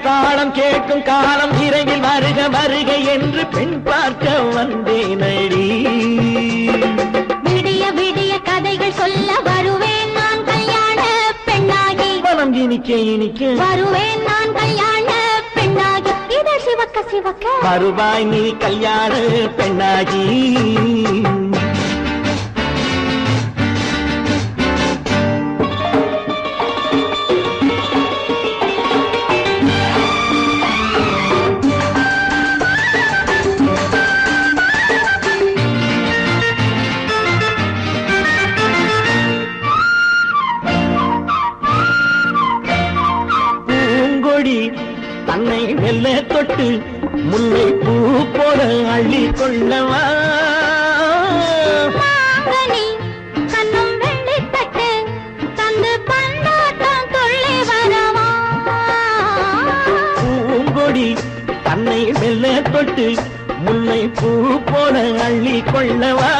மேளதாளம் கேட்கும் காலம் விரைவில் வருக வருக என்று பெண் பார்க்க வந்தேனடி. விடிய விடிய கதைகள் சொல்ல வருவேன் நான் கல்யாண பெண்ணாகி. மனம் இனிக்க இனிக்க வருவேன் நான் கல்யாண பெண்ணாகி. இதழ் சிவக்க சிவக்க வருவாய் நீ கல்யாண பெண்ணாகி. தன்னை மெல்ல தொட்டு முல்லை பூ போல அள்ளி கொள்ளவா. கண்ணும் வெள்ளி தட்டு தந்து பந்தாட்டம் தொள்ளி வரவா. பூங்கொடி தன்னை மெல்ல தொட்டு முல்லை பூ போல அள்ளி கொள்ளவா.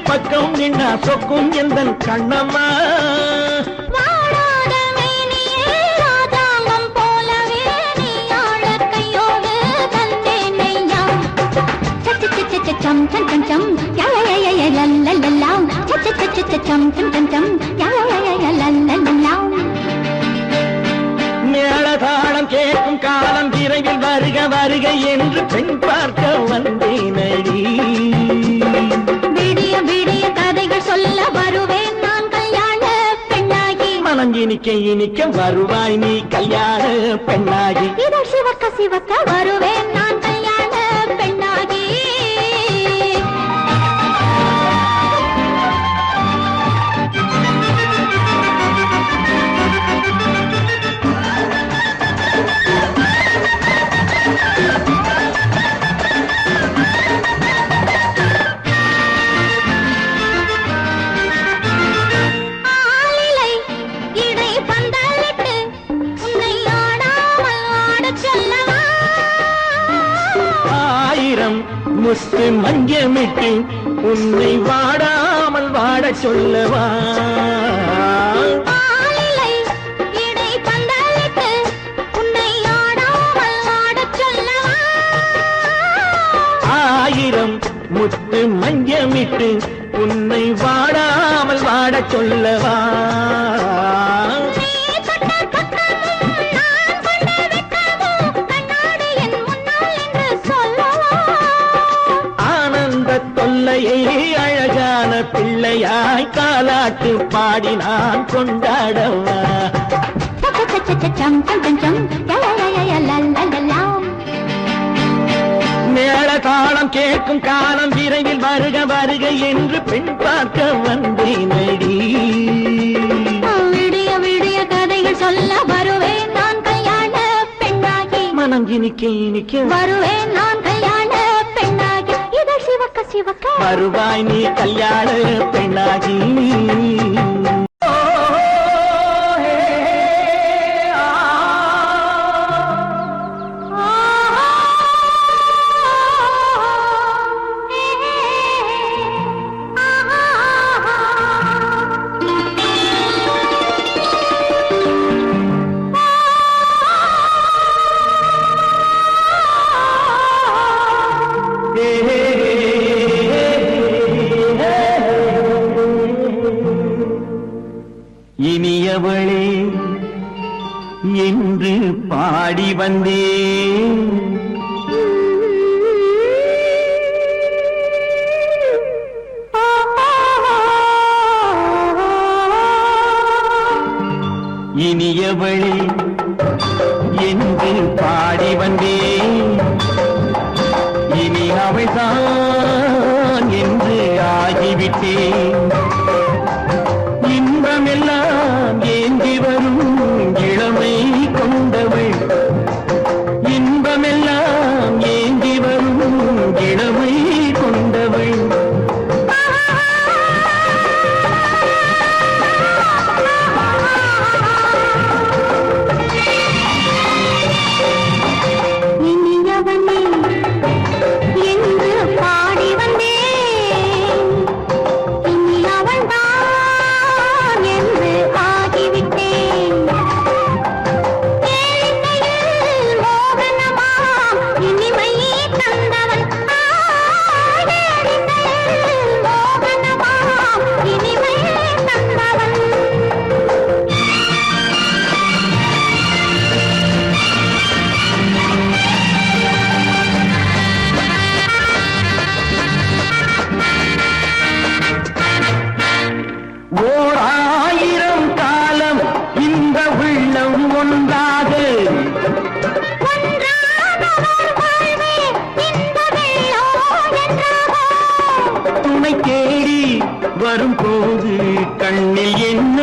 பக்கம் நின்னா சொக்கும் எந்தன் கண்ணம்மா. வாடாத மேனியே ராதாங்கம் போலவே நீ ஆள கையோடு தந்தேன் நெய்யா. சச்ச சச்ச சச்சம் சம் சம் சம் யய லல்லல்லா. சச்ச சச்ச சச்சம் சம் சம் சம் யய லல்லல்லா. மேளதாளம் கேட்கும் காலம் விரைவில் வருக வருக என்று பெண் பார்க்க வந்தேனடி. விடிய விடிய கதைகள் சொல்ல வருவேன் நான் கல்யாண பெண்ணாகி. மனம் இனிக்க இனிக்க வருவாய் நீ கல்யாண பெண்ணாகி. இதழ் சிவக்க சிவக்க வருவேன் நான் கல்யாண பெண்ணாகி. முத்து மஞ்சமிட்டு உன்னை வாடாமல் வாட சொல்லவா. ஆயிரம் முத்து மஞ்சமிட்டு உன்னை வாடாமல் வாட சொல்லவா. அழகான பிள்ளையாய் காலாட்டு பாடி நான் கொண்டாடவா. மேளதாளம் கேட்கும் காலம் விரைவில் வருக வருக என்று பெண் பார்க்க வந்தேனடி. விடிய விடிய கதைகள் சொல்ல வருவேன் நான் கல்யாண பெண்ணாகி. மனம் இனிக்க இனிக்க வருவேன் நான் கல்யாண பெண்ணாகி. இதழ் சிவக்க சிவக்க வருவாய் நீ கல்யாண பெண்ணாகி. இனியவளே என்று பாடி வந்தேன். இனியவளே என்று பாடி வந்தேன். இனி அவள்தான் என்று ஆகிவிட்டேன். இன்பமெல்லாம் ஏந்தி வரும் இளமை கொண்டவள். இன்பமெல்லாம் ஏந்தி வரும் இளமை கொண்டவள். இனியவனே வரும்போது கண்ணில் என்ன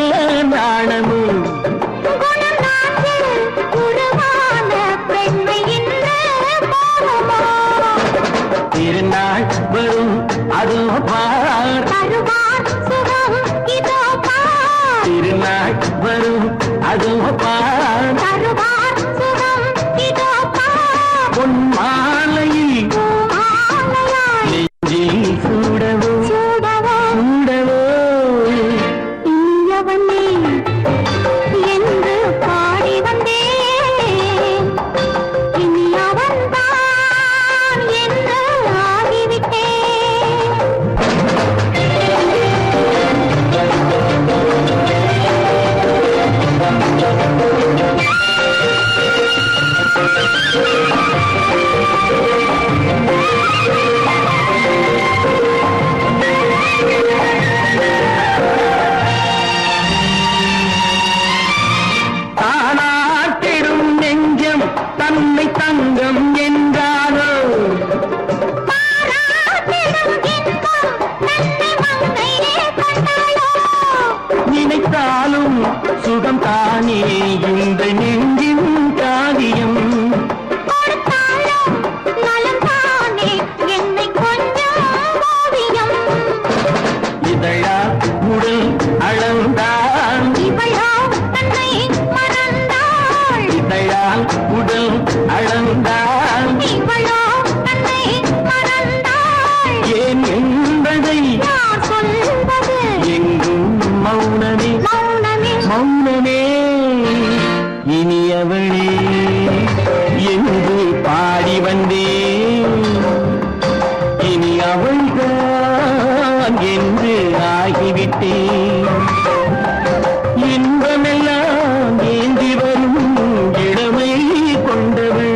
நாணமோ திருநாள் வரும் அதோ பார் திருநாள் வரும் அதோ பார் பொன் மாலையில் நெஞ்சில் சூடவோ சூடவோ என்று பாடி வந்தேன் இனி அவன்தான் என்று ஆகிவிட்டேன் தானாட்டிடும் நெஞ்சம் தன்னை தங்கம் என்றாலோ நினைத்தாலும் சுகம் தானே இந்த நெஞ்சின் காவியம் இதழா உடல் அளந்தான் இதழால் உடல் அளந்தான் ஏன் என்பதை எங்கும் மௌனமே மௌனமே இனியவளே என்று பாடி வந்தேன் இனி அவள்தான் என்று ஆகிவிட்டேன் இன்பமெல்லாம் ஏந்தி வரும் இளமை கொண்டவள்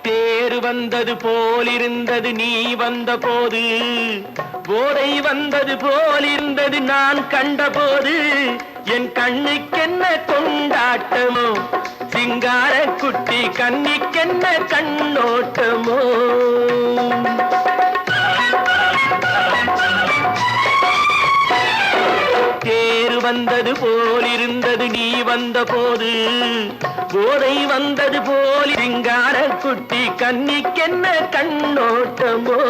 தேர் வந்தது போலிருந்தது நீ வந்த போது போதை வந்தது போலிருந்தது நான் கண்டபோது என் கண்ணுக்கென்ன கொண்டாட்டமோ சிங்கார குட்டி கண்ணிக்கென்ன கண்ணோட்டமோ தேர் வந்தது போலிருந்தது நீ வந்த போது போதை வந்தது போல் சிங்கார குட்டி கண்ணிக்கென்ன கண்ணோட்டமோ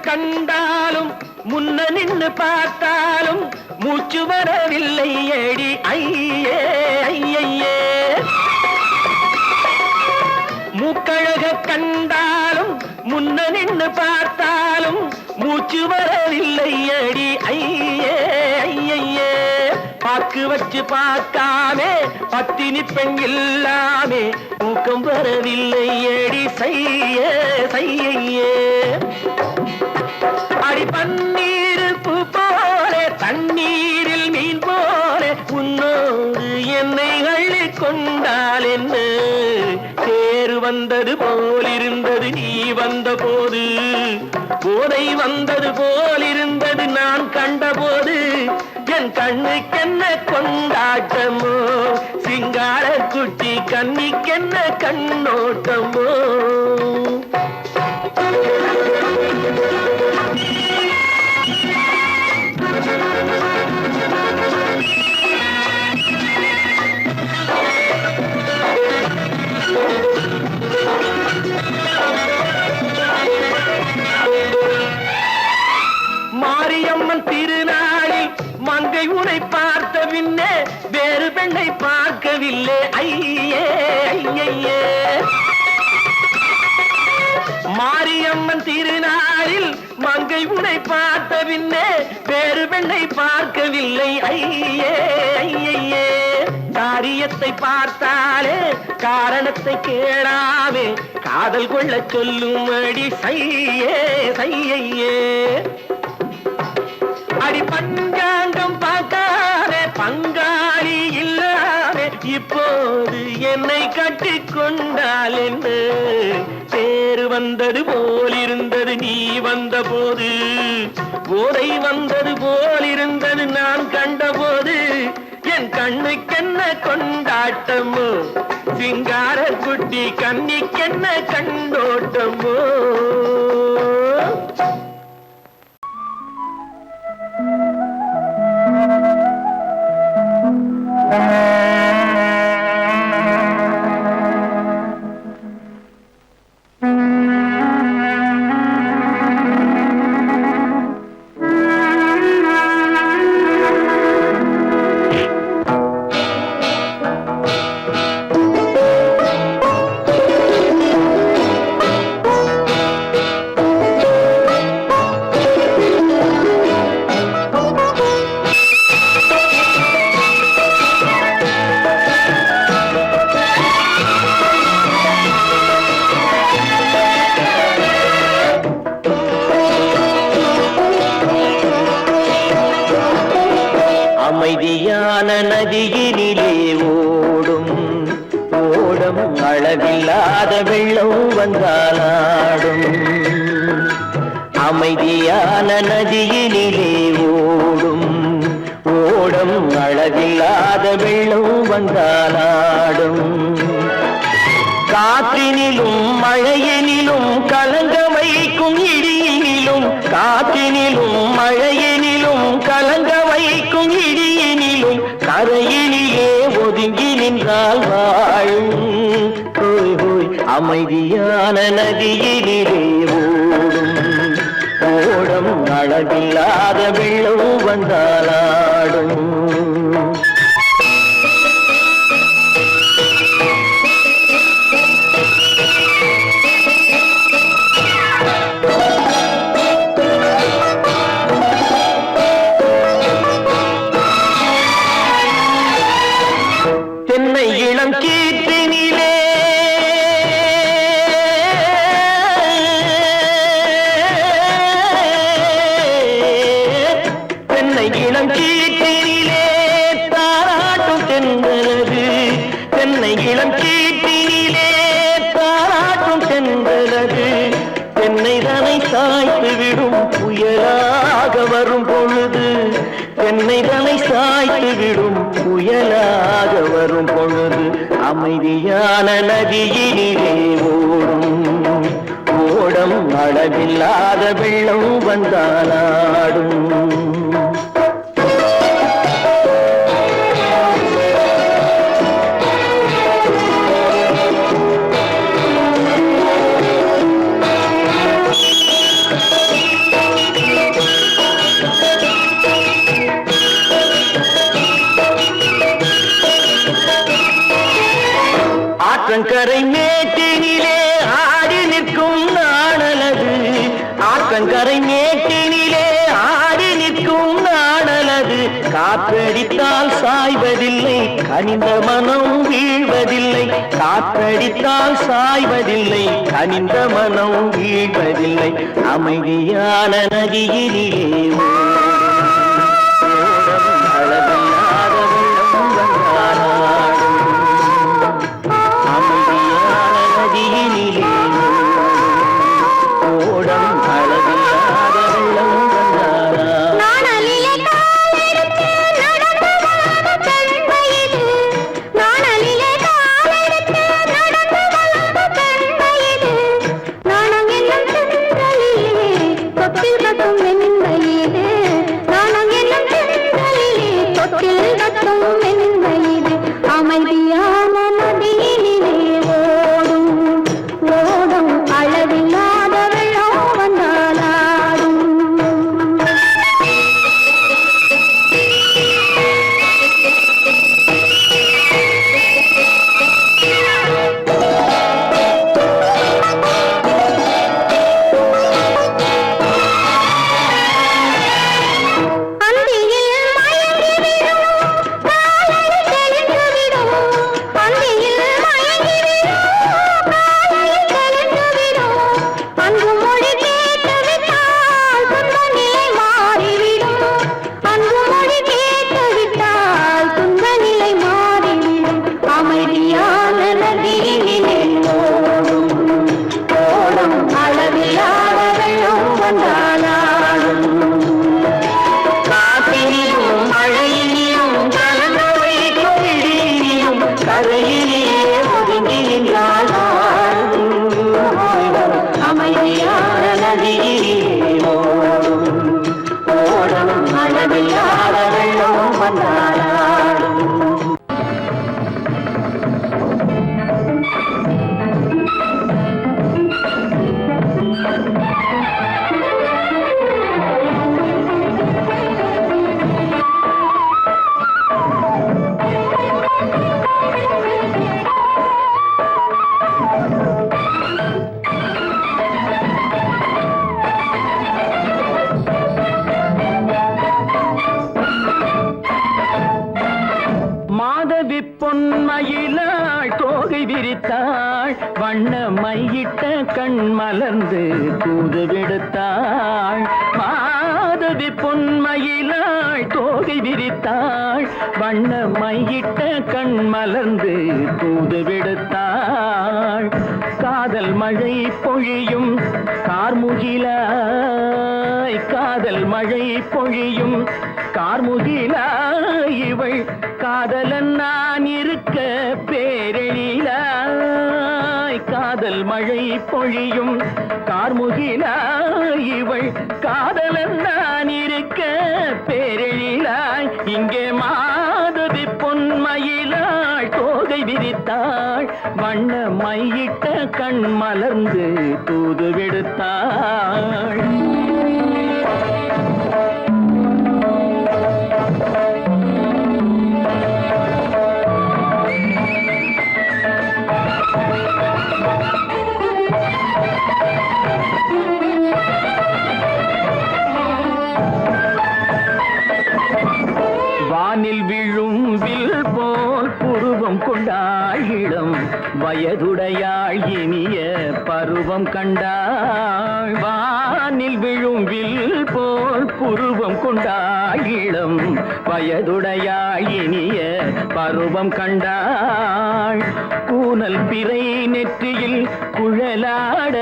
கண்டாலும் முன்ன நின்று பார்த்தாலும் மூச்சு வரவில்லை ஏடி ஐயே ஐயே மூக்கழக கண்டாலும் முன்ன நின்று பார்த்தாலும் மூச்சு வரவில்லை ஏடி ஐயே ஐயே பாக்கு வச்சு பார்க்காமே பத்தினி பெண் இல்லாமே தூக்கம் வரவில்லை ஏடி செய்ய செய்யே அடி பன்னீர் பூ போல தண்ணீரில் மீன் போல உன்னோடு என்னை அள்ளி கொண்டால் என்ன தேர் வந்தது போலிருந்தது நீ வந்த போது போதை வந்தது போலிருந்தது நான் கண்டபோது என் கண்ணுக்கென்ன கொண்டாட்டமோ சிங்கார குட்டி கண்ணிக்கென்ன கண்ணோட்டமோ மாரியம்மன் திருநாளில் மங்கை உனை பார்த்த பின்னே பார்க்கவில்லை ஐயே ஐயே. மாரியம்மன் திருநாளில் மங்கை உன்னை பார்த்த பின்னே வேறு பெண்ணை பார்க்கவில்லை ஐயே ஐயே. காரியத்தை பார்த்தாலே காரணத்தை கேளாமே காதல் கொள்ள சொல்லும்படி சையே சையே. அடி பஞ்சாங்கம் பார்க்காதே பங்காளி இல்லாமே இப்போது என்னை கட்டிக்கொண்டால் என்ன பேரு வந்தது போலிருந்தது நீ வந்த போது போதை வந்தது போலிருந்தது நான் கண்டபோது என் கண்ணுக்கென்ன கொண்டாட்டமோ சிங்கார குட்டி கண்ணிக்கென்ன கண்டோட்டமோ. அமைதியான நதியினிலே ஓடும் ஓடம் அளவில்லாத வெள்ளம் வந்தாலாடும். அமைதியான நதியினிலே ஓடும் ஓடம் அளவில்லாத வெள்ளம் வந்தாலாடும். காற்றினிலும் மழையினிலும் கலங்க வைக்கும் இடியினிலும் காற்றினிலும் மழையினிலும் கலங்க வைக்கும் இடியினிலும் கரையினிலே ஒதுங்கி நின்றால் வாழும். ஹோய் ஹோய் அமைதியான நதியினிலே ஓடும் ஓடம் அளவில்லாத வெள்ளம் வந்தாலாடும். தென்னை இளம் கீற்றினிலே தென்னை இளம் கீற்றினிலே தாராட்டும் தென்றலது. தென்னை இளம் கீற்றினிலே தாராட்டும் தென்றலது. தென்னை தனை சாய்த்து விடும் புயலாக வரும் பொழுது தென்னை தனை சாய்த்து விடும் புயலாக வரும் பொழுது அமைதியான நதியினிலே ஓடும் ஓடம் அளவில்லாத வெள்ளம் வந்தாலாடும். ஆற்றங்கரை மேட்டினிலே ஆடி நிற்கும் நாணலது. ஆற்றங்கரை மேட்டினிலே ஆடி நிற்கும் நாணலது. காற்றடித்தால் சாய்வதில்லை கனிந்த மனம் வீழ்வதில்லை. காற்றடித்தால் சாய்வதில்லை கனிந்த மனம் வீழ்வதில்லை. அமைதியான நதியினிலே அளவில்லாத வெள்ளம் வந்தாலாடும். அமைதியான நதியினிலே ஓடம் அளவில்லாத வெள்ளம் வந்தாலாடும். அமைதியான நதியினிலே ஓடும் ஓடும் அளவில்லாத வெள்ளம் வந்தாலாடும். விரித்தாள் வண்ண மையிட்ட கண் மலர்ந்து தூது விடுத்தாள் மாதவி பொன்மயிலாள் தோகை விரித்தாள் வண்ண மையிட்ட கண் மலர்ந்து தூது விடுத்தாள் காதல் மழை பொழியும் கார்முகிலாய் காதல் மழை பொழியும் கார்முகிலாய் இவள் காதலன் நான் இருக்க பேரெழிலாய் காதல் மழை பொழியும் கார்முகிலாய் இவள் காதலன் நான் இருக்க பேரெழிலாய் இங்கே மாதவி பொன்மயிலாள் தோகை விரித்தாள் வண்ண மையிட்ட கண் மலர்ந்து தூது விடுத்தாள் வானில் விழும் வில் போல் புருவம் கொண்டாள் இளம் வயதுடையாள் இனிய பருவம் கண்டாள் வானில் விழும் வில் போல் புருவம் கொண்டாள் இளம் வயதுடையாள் இனிய பருவம் கண்டாள் கூனல் பிறை நெற்றியில் குழலாட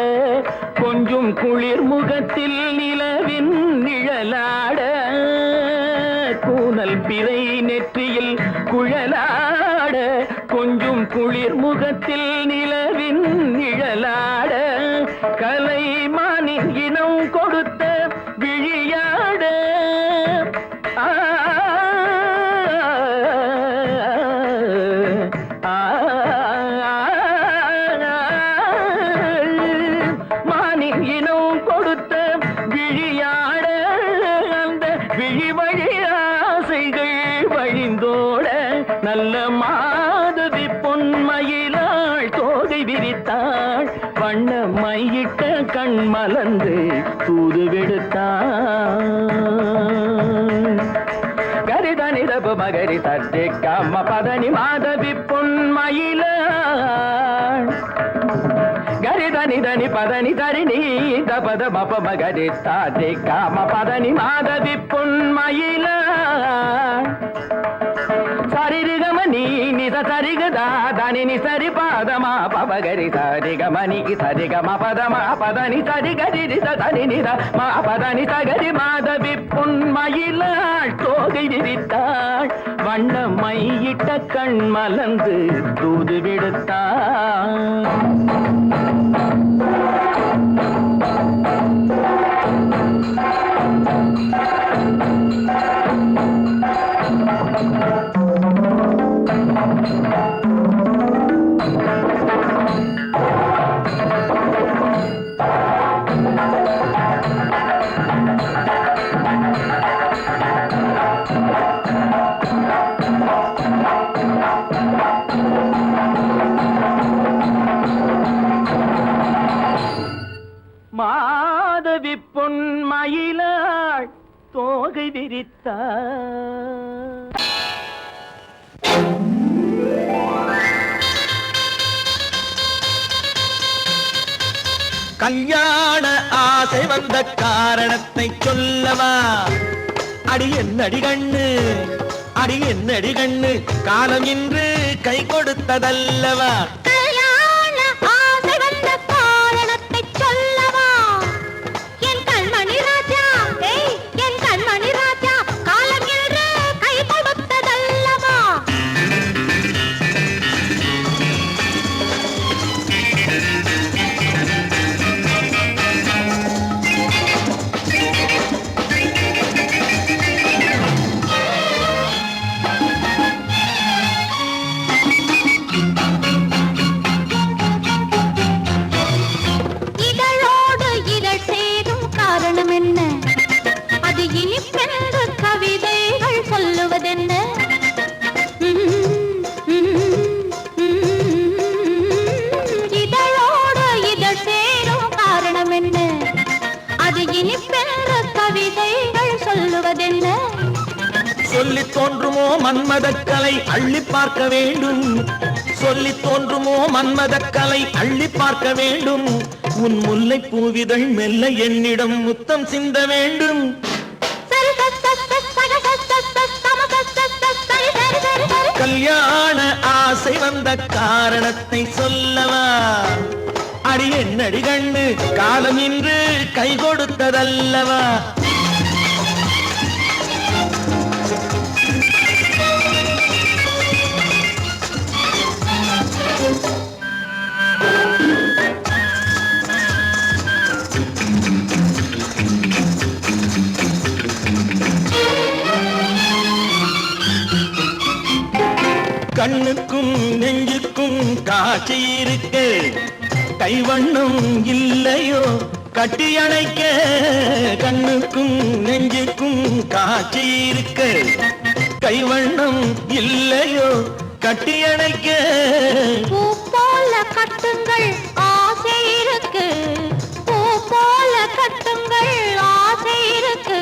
கொஞ்சம் குளிர் முகத்தில் நிலவின் நிழலாட கூனல் பிறை நெற்றியில் குழலாட கொஞ்சம் குளிர் முகத்தில் நிலவின் நிழலாட கலைமானின் இனம் கொடுத்த விழியாட மானின் இனம் கொடுத்த விழியாட அந்த விழி வழி ஆசைகள் வழிந்தோட நல்ல மாதவி பொன்மயிலாள் தோகை விரித்தாள் வண்ண மையிட்ட கண் மலர்ந்து தூது விடுத்தாள் கரிதனி தபு மகரி தட்டி கம்ம பதனி மாதவி பொன்மயிலாள் கரிதனி தனி பதனி தரிணி தபத மப மகரி தாட்டி காம பதனி மாதவி பொன்மயிலாள் சரிகமணி நித சரிகதா தனி நி சரி பாதமா பவகரி சரிகமணி சரிகம பதமா பதனி சரிகரி தனி நித மா பதனி சகரி மாதவி பொன்மயிலாள் தோகை விரித்தாள் வண்ண மையிட்ட கண் மலர்ந்து தூது விடுத்தாள் மாதவி பொன்மயிலாள் தோகை விரித்தாள் கல்யாண ஆசை வந்த காரணத்தை சொல்லவா அடி என்னடி கண்ணு அடி என்னடி கண்ணு காலம் இன்று கை கொடுத்ததல்லவா சொல்லி தோன்றுமோ மன்மதக்கலை அள்ளி பார்க்க வேண்டும் சொல்லி தோன்றுமோ மன்மத கலை அள்ளி பார்க்க வேண்டும் உன் முல்லை பூவிதழ் மெல்ல என்னிடம் முத்தம் சிந்த வேண்டும் கல்யாண ஆசை வந்த காரணத்தை சொல்லவா அடி என்னடி கண்ணு காலம் இன்று கை கொடுத்ததல்லவா கண்ணுக்கும் நெஞ்சுக்கும் காட்சி இருக்கு கைவண்ணம் இல்லையோ கட்டி அணைக்க கண்ணுக்கும் நெஞ்சுக்கும் காட்சி இருக்கு கைவண்ணம் இல்லையோ கட்டி அணைக்க பூ போல கட்டுங்கள் ஆசை இருக்கு பூ போல கட்டுங்கள் ஆசை இருக்கு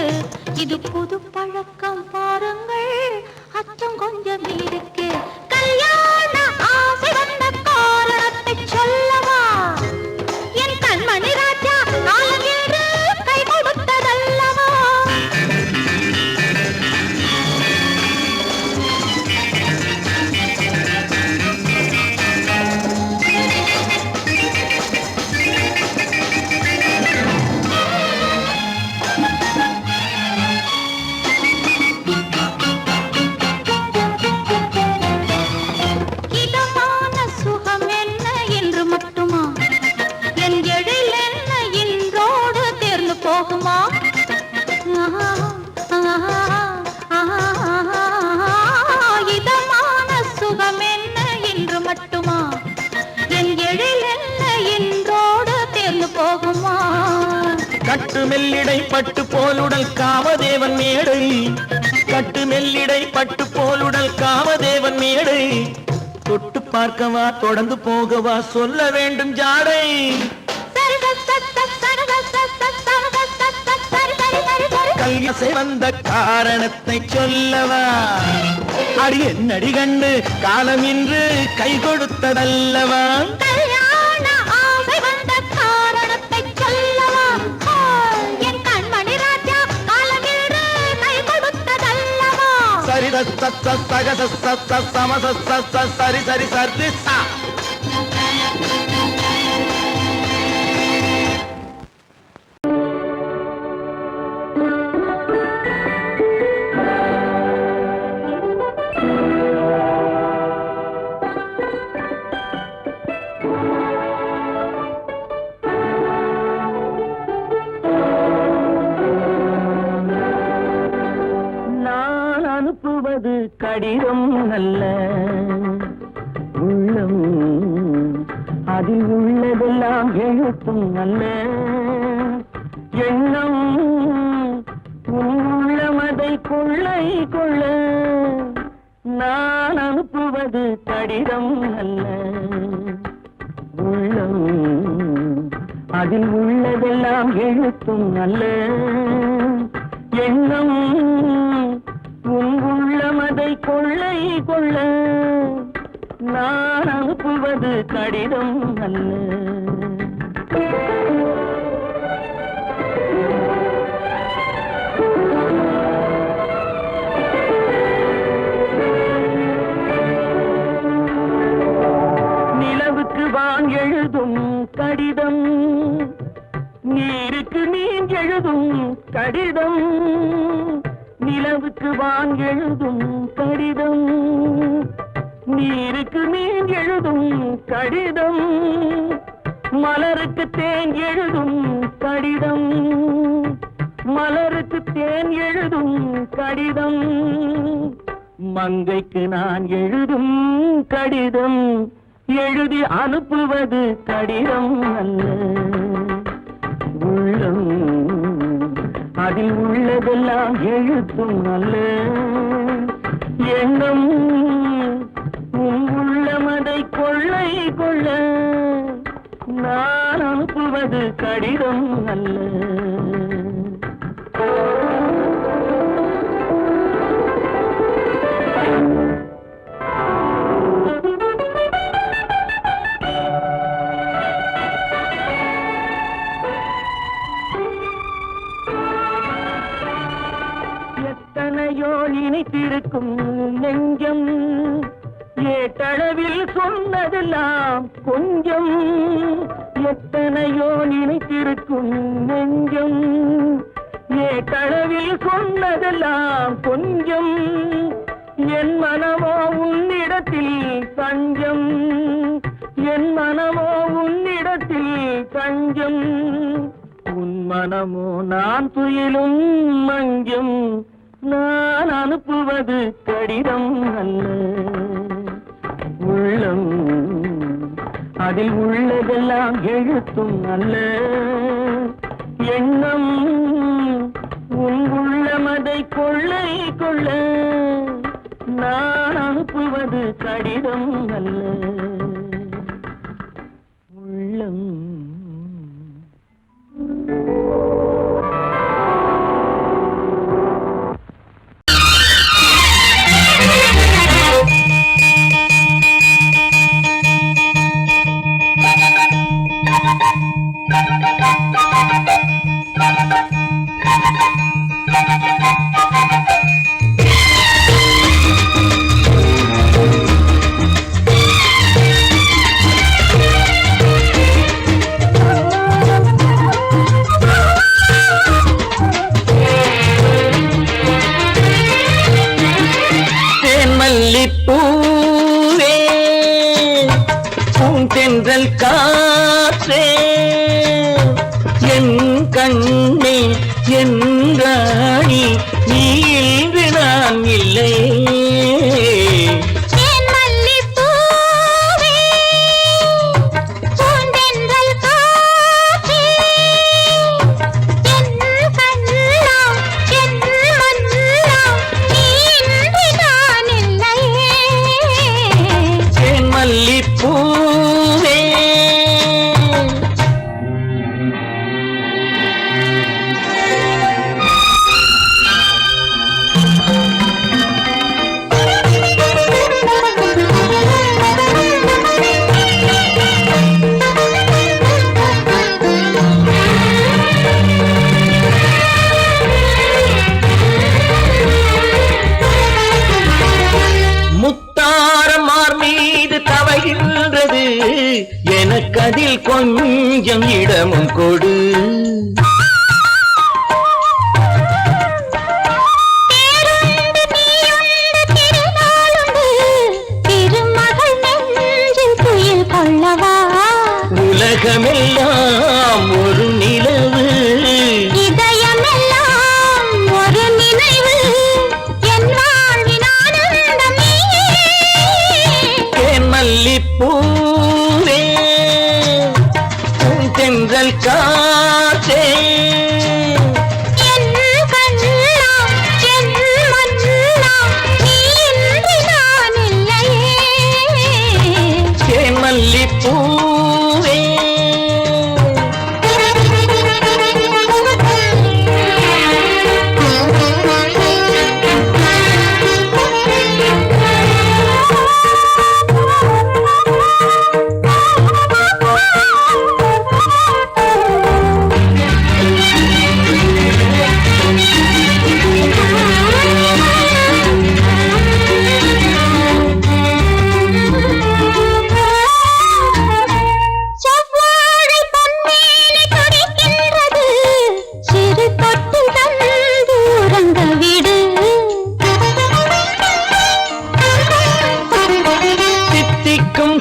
இது புது பழக்கம் பாருங்கள் அச்சம் கொஞ்சம் இருக்கு கல்யாண ஆசை வந்த காரணத்தை சொல்லவா என் கண்மணி ராஜா காலம் என்று கை கொடுத்ததல்லவா இதமான சுகம் என்ன என்று மட்டுமா என் எழில் என்ன என்றோடு தேர்ந்து போகுமா கட்டு மெல்லிடை பட்டு போலுடல் காமதேவன் மேடை கட்டு மெல்லிடை பட்டு போலுடல் காமதேவன் மேடை தொட்டு பார்க்கவா தொடர்ந்து போகவா சொல்ல வேண்டும் ஜாடை கல்யாசை வந்த காரணத்தை சொல்லவா அடி என்னடி கண்டு காலம் இன்று கை கொடுத்ததல்லவா கல்யாண ஆசை வந்த காரணத்தை சொல்லவா என் கண்மணி ராஜா காலம் என்று கை கொடுத்ததல்லவா சரி சம சரி சரி சரி சா கடிதம் நல்ல உள்ளம் அதில் உள்ளதெல்லாம் எழுத்தும் நல்ல எண்ணம் உள்ளமதை கொள்ளை கொள்ள நான் அனுப்புவது கடிதம் அல்ல உள்ளம் அதில் உள்ளதெல்லாம் எழுத்தும் நல்ல எண்ணம் உள்ளமதை கொள்ளை கொள்ள நான் அனுப்புவது கடிதம் அல்ல நிலவுக்கு வான் எழுதும் கடிதம் நீருக்கு நீர் எழுதும் கடிதம் நிலவுக்கு வான் எழுதும் கடிதம் நீருக்கு நீர் எழுதும் கடிதம் மலருக்கு தேன் எழுதும் கடிதம் மலருக்கு தேன் எழுதும் கடிதம் மங்கைக்கு நான் எழுதும் கடிதம் எழுதி அனுப்புவது கடிதம் அல்ல உள்ளம் அதில் உள்ளதெல்லாம் எழுத்தும் அல்ல எண்ணம் உள்ளமதை கொள்ளை கொள்ள நான் அனுப்புவது கடிதம் அல்ல எத்தனையோ நினைத்திருக்கும் நெஞ்சம் ஏட்டளவில் சொன்னதெல்லாம் கொஞ்சம் எத்தனையோ நினைத்திருக்கும் நெஞ்சம் ஏட்டளவில் சொன்னதெல்லாம் கொஞ்சம் என் மனமோ உன்னிடத்தில் தஞ்சம் என் மனமோ உன்னிடத்தில் தஞ்சம் உன் மனமோ நான் துயிலும் மஞ்சம் நான் அனுப்புவது கடிதம் அல்ல உள்ளம் அதில் உள்ளதெல்லாம் எழுத்தும் அல்ல எண்ணம் உன் உள்ளமதை கொள்ளை கொள்ள நான் அனுப்புவது கடிதம் அல்ல உள்ளம் பூவே பூந்தென்றல் காற்றே என் கண்ணே என் ராணி நீ இன்று நான் இல்லை எனக்கதில் கொஞ்சம் இடமும் கொடு உலகமெல்லாம் ஒரு நிலவு இதயமெல்லாம் ஒரு நினைவு என் வாழ்வின் ஆனந்தம் தேன் மல்லிப்பூவே பூந்தென்றல் காற்றே என் கண்ணா என் மன்னா நீ இன்றி நான் இல்லையே தேன் மல்லிப்பூவே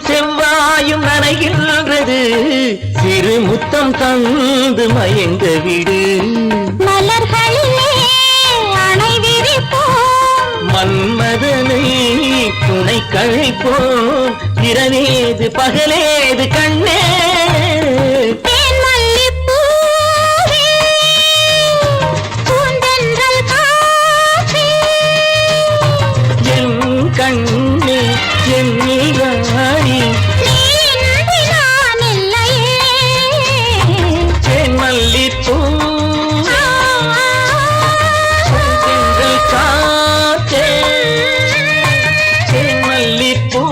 செவ்வாயும் நனைகின்றது சிறு முத்தம் தந்து மயங்க விடு மலர்களிலே அணை விரிப்போம் மன்மதனை துணை கழிப்போம் இரவேது பகலேது கண்ணே தேன் மல்லிப்பூவே பூந்தென்றல் காற்றே என் கண்ணே என் ராணி நீ இன்றி நான் இல்லையே தேன் மல்லிப்பூ பூந்தென்றல் காற்றே தேன் மல்லிப்பூ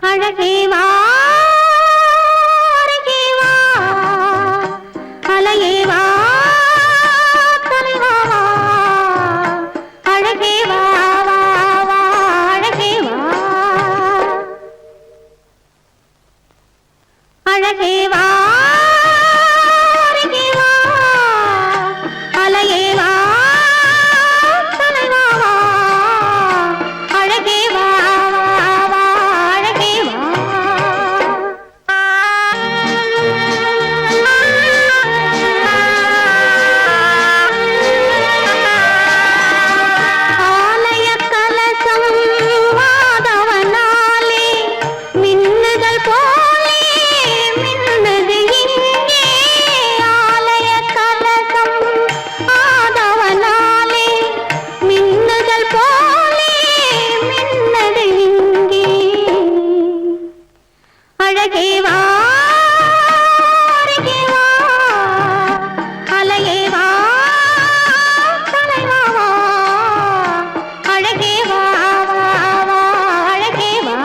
அழகே வா அருகே வா அலையே வா தலைவா வா அழகே வா வா வா அழகே வா அழகே வா அருகே வா அலையே வா தலைவா வா அழகே வா வா அழகே வா ஆலய கலசம் மாதவனாலே மின்னுதல் போலே மின்னுது இங்கே ஆலய கலசம் மாதவனாலே மின்னுதல் போலே மின்னது இங்கே அழகே வா அருகே வா அலையே வா தலைவா வா அழகே வா வா வா அழகே வா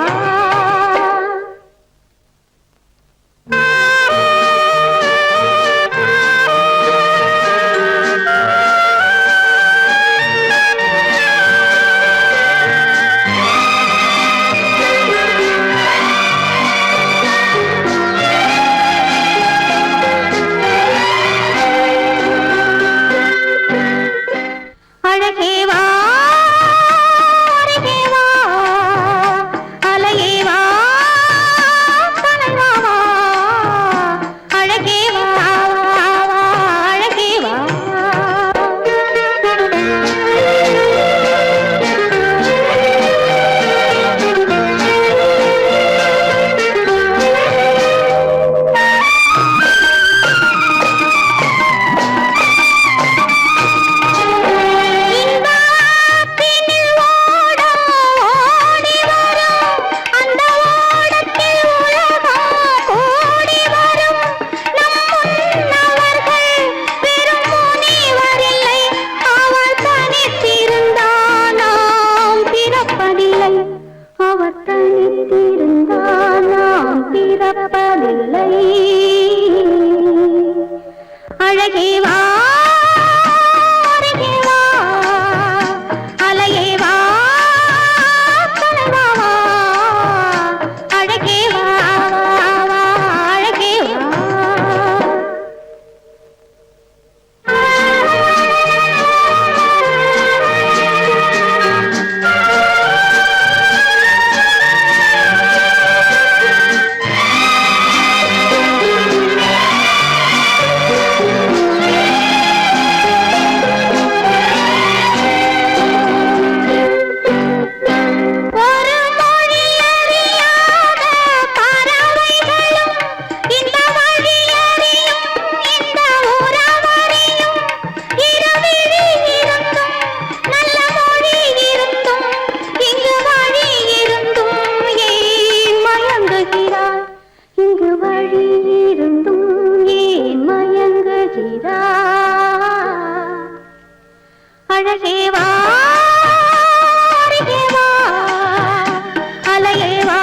அழகே வா அருகே வா அலையே வா தலைவா வா அழகே வா வா வா அழகே வா இன்பத்தினில் ஓடம் ஓடி வரும் அந்த ஓடத்தில் உலகம் கூடி வரும் நம் முன்னவர்கள் பெரும் முனிவரில்லை அவர் தனித்திருந்தால் நாம் பிறப்பதில்லை அவர் தனித்திருந்தால் நாம் பிறப்பதில்லை அழகே வா அருகே வா அலையே வா தலைவா வா அழகே வா வா வா அழகே வா ஒரு மொழி அறியாத பறவைகளும் இந்த வழி அறியும் இந்த உறவறியும் இருவிழி இருந்தும் நல்ல மொழி இருந்தும் இங்கு வழி இருந்தும் ஏன் மயங்குகிறாய் இங்கு வழி இருந்தும் ஏன் மயங்குகிறாய் அழகே வா அருகே வா அலையே வா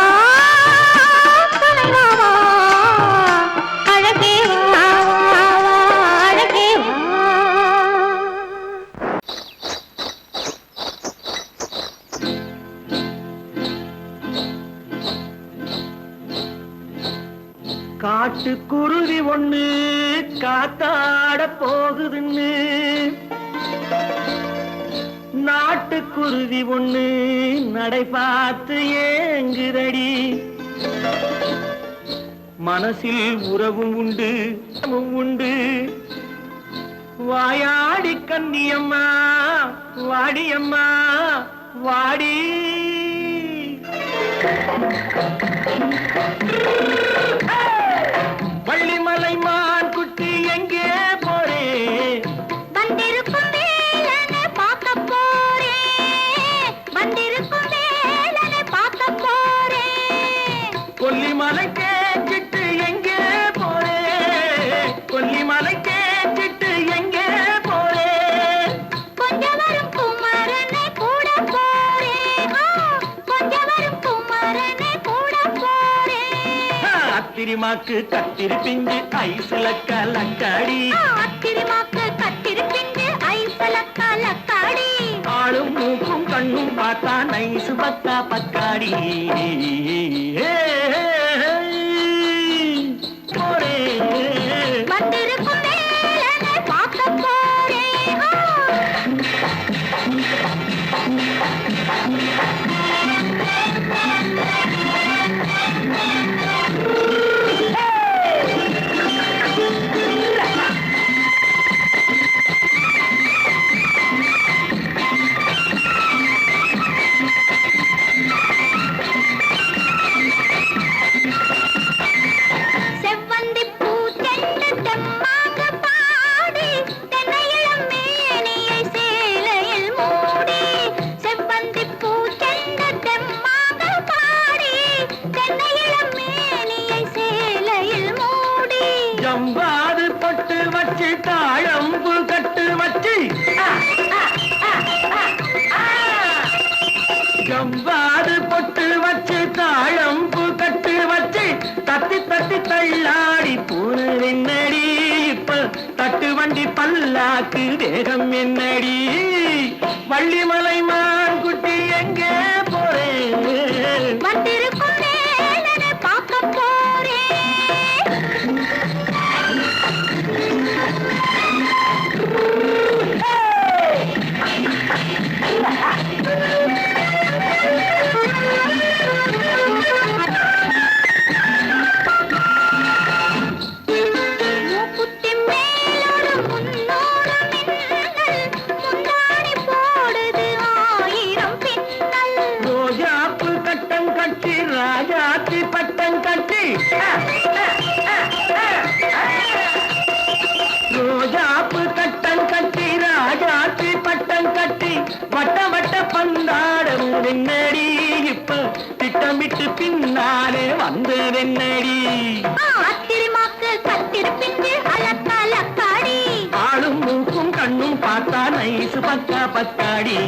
தலைவா வா அழகே வா வா வா அழகே வா காட்டுக்குருவி ஒண்ணு காத்தாட போகுதுன்னு நாட்டுக்குருவி ஒண்ணு நடை பார்த்து ஏங்குதடி மனசில் உறவும் உண்டு உண்டு வாயாடி கன்னியம்மா வாடியம்மா வாடி வள்ளிமலை மான் குட்டி எங்கே போறே வந்திருக்கும் வேலனை பார்க்க போறேன் வந்திருக்கும் வேலனை பார்க்க போறேன் கொல்லிமலை கேச்சிட்டு எங்கே போறே கொல்லிமலை கேச்சிட்டு எங்கே போறே கொஞ்சம் வரும் குமரனை கூட போறேன் கொஞ்சம் வரும் குமரனை கூட போறேன் அத்திரிமாக்கு கத்திரி பிஞ்சு ஐசுல கலக்காடி அத்திரிமாக்கு கத்திரி பிஞ்சு ஐசுல கலக்காடி ஆளும் மூக்கும் கண்ணும் பார்த்தா நைசு பக்கா பக்காடி வந்திருக்கும் வேலனை பார்க்க போறேன் செவ்வந்தி பூ செண்டு தெம்மாக பாடி தென்னையிளம் மேனியை சேலையில் மூடி செவ்வந்தி பூ செண்டு தெம்மாக பாடி தென்னையிளம் மேனியை சேலையில் மூடி ஜம்பாது பட்டு வச்சு தாழம்பு கட்டு வச்சு ஜம்பாது பொட்டு வச்சு தாழம்பு கட்டு வச்சு தத்தி தத்தி தள்ளாடி போன என்னடி இப்ப தட்டு வண்டி பல்லாக்கு வேகம் என்னடி வள்ளிமலை மான் குட்டி எங்கே போறேன் வந்திருக்கும் வேலனை பார்க்க போறேன் மூக்குத்தி மேலோடு முன்னோடு மின்னல் முந்தாணி போடுது ஆயிரம் பின்னல் ரோஜாப்பு கட்டம் கட்டி ராஜாத்தி பட்டம் கட்டி ரோஜாப்பு கட்டம் கட்டி ராஜாத்தி பட்டம் கட்டி வட்ட வட்ட பந்தாடம் என்னடி இப்ப திட்டமிட்டு பின்னாலே வந்து என்னடி அத்திரிமாக்கு கத்திரி பிஞ்சு அலக்காடி ஆளும் மூக்கும் கண்ணும் பார்த்தா நைசு பக்கா பக்காடி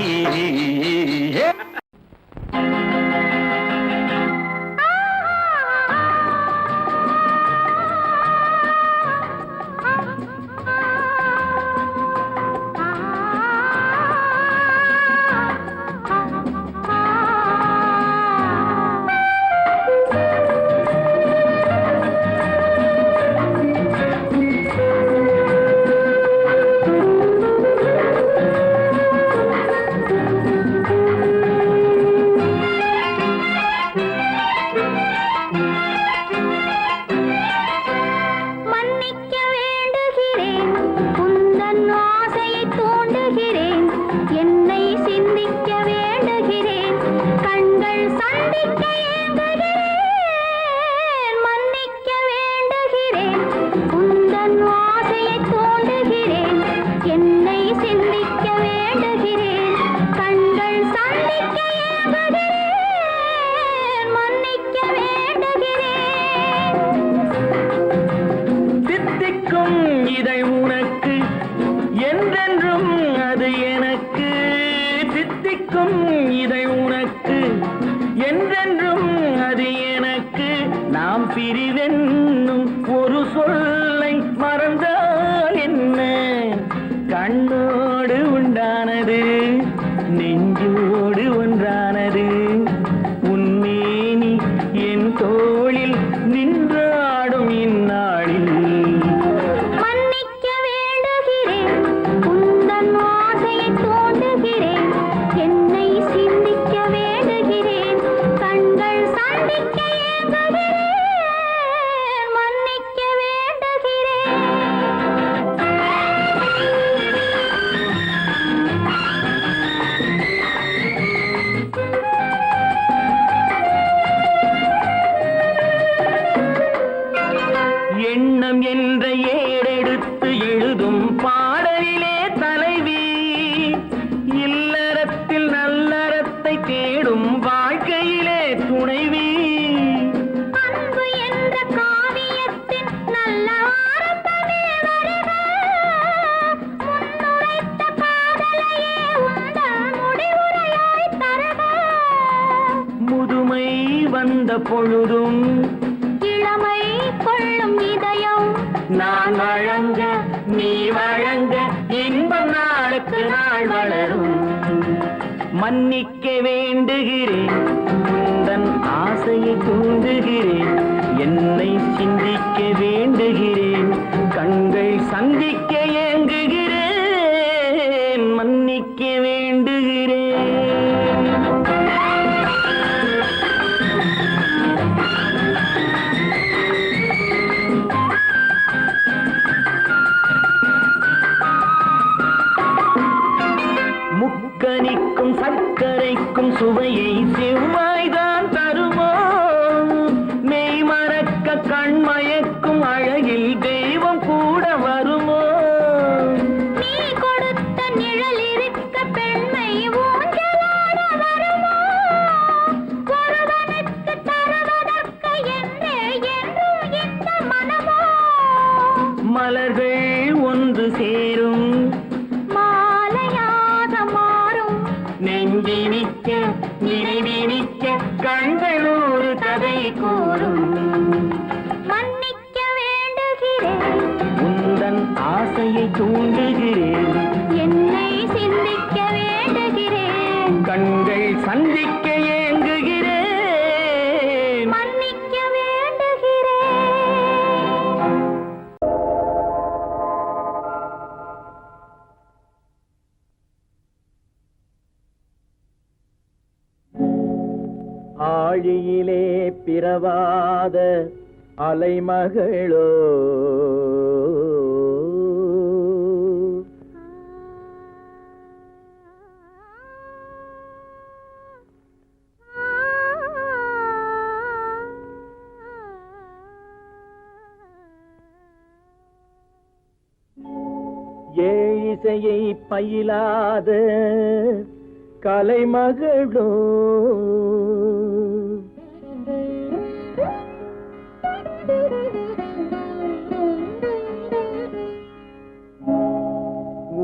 மன்னிக்க வேண்டுகிறேன் உந்தன் ஆசையை தூண்டுகிறேன் என்னை சிந்திக்க வேண்டுகிறேன் கண்கள் சந்திக்க ஏங்குகிறேன் மன்னிக்க வேண்டுகிறேன் உந்தன் ஆசையை தூண்டுகிறேன் என்னை சிந்திக்க வேண்டுகிறேன் கண்கள் சந்திக்க ஏங்குகிறேன் மன்னிக்க வேண்டுகிறேன் தித்திக்கும் இதை உனக்கு என்றென்றும் அது எனக்கு தித்திக்கும் இதை உனக்கு என்றென்றும் அது எனக்கு நாம் பிரிவென்னும் ஒரு சொல்லை மறந்தால் என்ன கண்ணோடு உண்டானது நெஞ்சோடு ஒன்றானது உன்மேனி என் தோளில் நின்றாடும் இந்நாளில் மன்னிக்க வேண்டுகிறேன் உந்தன் ஆசையை தூண்டுகிறேன் என்னை சிந்திக்க வேண்டுகிறேன் கண்கள் சந்திக்க ஏங்குகிறேன் மன்னிக்க வேண்டுகிறேன் எண்ணம் என்ற ஏடெடுத்து எழுதும் பாடலிலே தலைவி இல்லறத்தில் நல்லறத்தை தேடும் வாழ்க்கையிலே துணைவி அன்பு என்ற காவியத்தின் நல்ல ஆரம்பமே வருக முன்னுரைத்த காதலையே உந்தன் முடிவுரையாய் தருக முதுமை வந்த பொழுதும் இளமை கொள்ளும் இதயம் நான் வழங்க நீ வழங்க இன்பம் நாளுக்கு நாள் வளரும். மன்னிக்க வேண்டுகிறேன், உந்தன் ஆசையை தூண்டுகிறேன், என்னை சிந்திக்க வேண்டுகிறேன், கண்கள் சந்திக்க ஏங்குகிறேன், மன்னிக்க வேண்டுகிறேன். முக்கனிக்கும் சர்க்கரைக்கும் சுவையை செவ்வாய்தான் தருமோ, மெய் மறக்க கண்மயக்கும் அழகில் தெய்வம் கூட வருமோ. நீ கொடுத்த நிழல் இருக்க பெண்மை ஊஞ்சலாட வருமோ, ஒருவனுக்கு தருவதற்கு என்றே என்றும் இந்த மனமோ. மலர்கள் ஒன்று சேரும் மாலையாக மாறும் நெஞ்சினிக்க நினைவினிக்க கண்கள் ஒரு கதை கூறும். மன்னிக்க வேண்டுகிறேன், உந்தன் ஆசையை தூண்டுகிறேன், என்னை சிந்திக்க வேண்டுகிறேன், கண்கள் சந்திக்க ஏங்குகிறேன், மன்னிக்க வேண்டுகிறேன். ஆழியிலே பிறவாத அலைமகளோ, ஏழிசையை பயிலாத கலைமகளோ,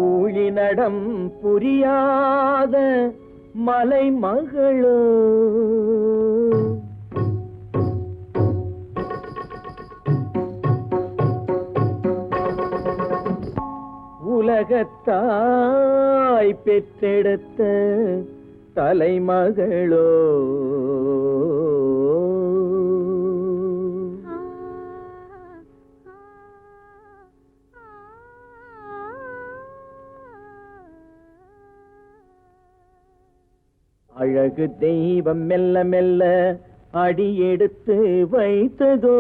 ஊழிநடம் புரியாத மலைமகளோ, உலகத்தாய் பெற்றெடுத்த தலைமகளோ, அழகு தெய்வம் மெல்ல மெல்ல அடியெடுத்து வைத்ததோ,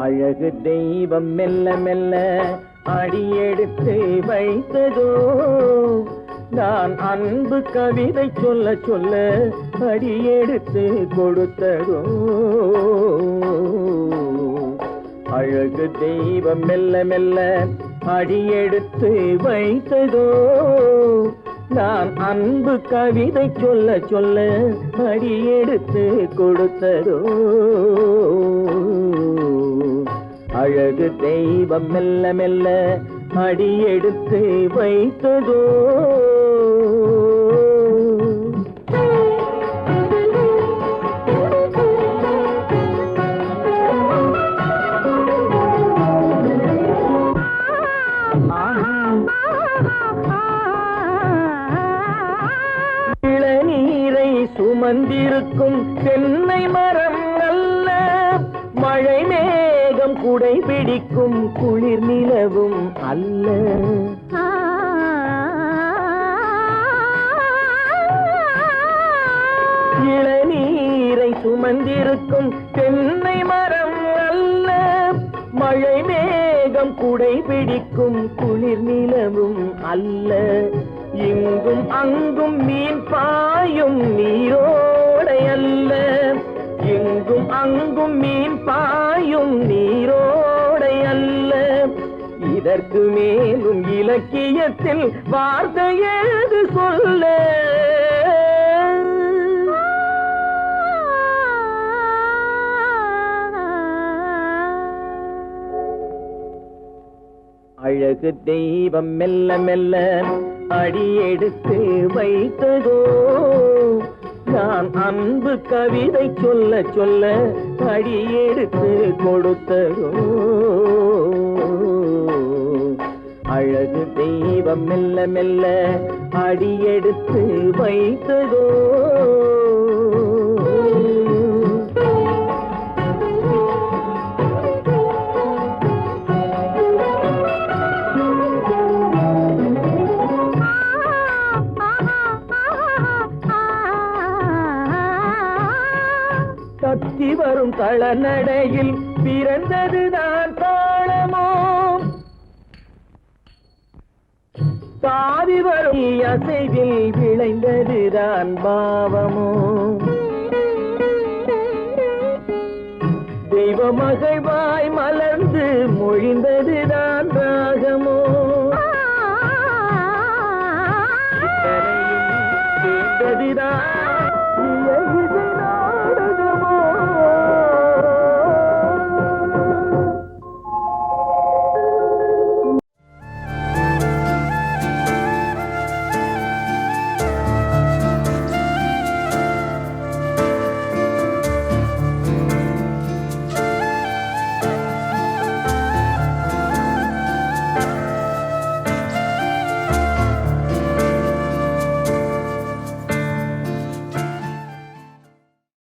அழகு தெய்வம் மெல்ல மெல்ல அடியெடுத்து வைத்ததோ, நான் அன்பு கவிதை சொல்ல சொல்ல அடியெடுத்து கொடுத்ததோ. அழகு தெய்வம் மெல்ல மெல்ல அடியெடுத்து வைத்ததோ, நான் அன்பு கவிதை சொல்ல சொல்ல அடியெடுத்து கொடுத்ததோ. அழகு தெய்வம் மெல்ல மெல்ல அடியெடுத்து வைத்ததோ. இளநீரை சுமந்திருக்கும் தென்னை மரம் அல்ல, மழை மேகம் குடை பிடிக்கும் குளிர் நிலவும் அல்ல. இளநீரை சுமந்திருக்கும் தென்னை மரம் அல்ல, மழை மேகம் குடை பிடிக்கும் குளிர் நிலவும் அல்ல. இங்கும் அங்கும் மீன் பாயும் நீரோடை அல்ல, எங்கும் அங்கும் மீன் பாயும் நீரோடை அல்ல. இதற்கு மேலும் இலக்கியத்தில் வார்த்தை ஏது சொல்ல? அழகு தெய்வம் மெல்ல மெல்ல அடியெடுத்து வைத்ததோ நான் அன்பு கவிதை சொல்ல சொல்ல அடியெடுத்து கொடுத்ததோ அழகு தெய்வம் மெல்ல மெல்ல அடியெடுத்து வைத்ததோ தத்தி வரும் தளநடையில் பிறந்ததுதான் தாளமோ தாவி வரும் அசைவில் விளைந்ததுதான் பாவமோ தெய்வ மகள் வாய் மலர்